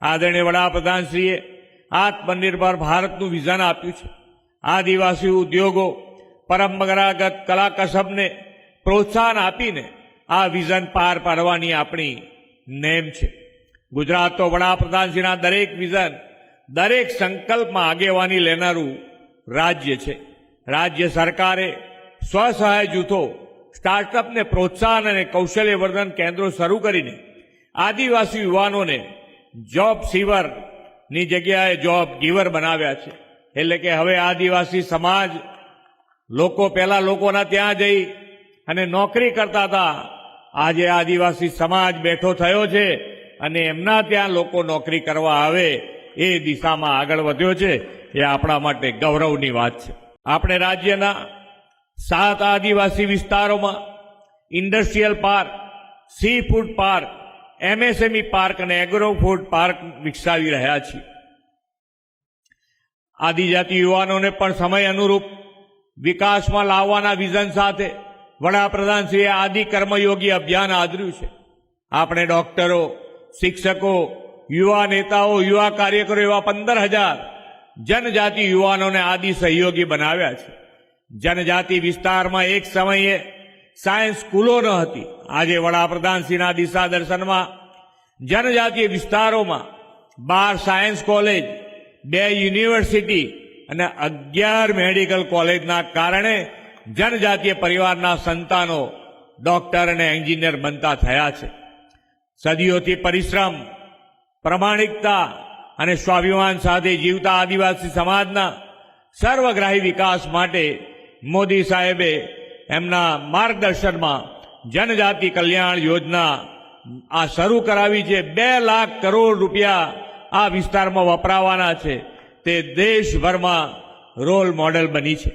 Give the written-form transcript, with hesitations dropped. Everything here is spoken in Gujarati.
આદરણીય વડાપ્રધાનશ્રીએ આત્મનિર્ભર ભારતનું વિઝન આપ્યું છે. આદિવાસી ઉદ્યોગો, પરંપરાગત કલા કસબને પ્રોત્સાહન આપીને આ વિઝન પાર પાડવાની આપણી નેમ છે. ગુજરાત તો વડાપ્રધાનશ્રીના દરેક વિઝન, દરેક સંકલ્પમાં આગેવાની લેનારું રાજ્ય છે. રાજ્ય સરકારે સ્વસહાય જૂથો, સ્ટાર્ટઅપને પ્રોત્સાહન અને કૌશલ્યવર્ધન કેન્દ્રો શરૂ કરીને આદિવાસી યુવાનોને જોબ સીવરની જગ્યાએ જોબ ગીવર બનાવ્યા છે. એટલે કે હવે આદિવાસી સમાજ લોકો પહેલા લોકોના ત્યાં જઈ અને નોકરી કરતા હતા, આજે આદિવાસી સમાજ બેઠો થયો છે અને એમના ત્યાં લોકો નોકરી કરવા આવે એ દિશામાં આગળ વધ્યો છે. એ આપણા માટે ગૌરવની વાત છે. આપણે રાજ્યના 7 આદિવાસી વિસ્તારોમાં industrial park, C food park, MSME park અને એગ્રો ફૂડ પાર્ક વિકસાવી રહ્યા છીએ. આદિજાતિ યુવાનોને પણ સમય અનુરૂપ વિકાસમાં લાવવાના વિઝન સાથે વડાપ્રધાનશ્રીએ આદિ કર્મયોગી અભિયાન આદર્યું છે. આપણે ડોક્ટરો, શિક્ષકો, યુવા નેતાઓ, યુવા કાર્યકરો એવા 15,000 જનજાતિ યુવાનોને આદિ સહયોગી બનાવ્યા છે. જનજાતિ વિસ્તારમાં એક સમયે સાયન્સ સ્કૂલો ન હતી. આજે વડાપ્રધાનશ્રીના દિશા દર્શનમાં જનજાતીય વિસ્તારોમાં 12 સાયન્સ કોલેજ, 2 યુનિવર્સિટી અને 11 મેડિકલ કોલેજના કારણે જનજાતીય પરિવારના સંતાનો ડોક્ટર અને એન્જિનિયર બનતા થયા છે. સદીઓથી પરિશ્રમ, પ્રમાણિકતા અને સ્વાભિમાન સાથે જીવતા આદિવાસી સમાજના સર્વગ્રાહી વિકાસ માટે મોદી સાહેબે એમના માર્ગદર્શનમાં જનજાતિ કલ્યાણ યોજના આ શરૂ કરાવી છે. 2 લાખ કરોડ રૂપિયા આ વિસ્તારમાં વપરાવાના છે. તે દેશભરમાં રોલ મોડેલ બની છે.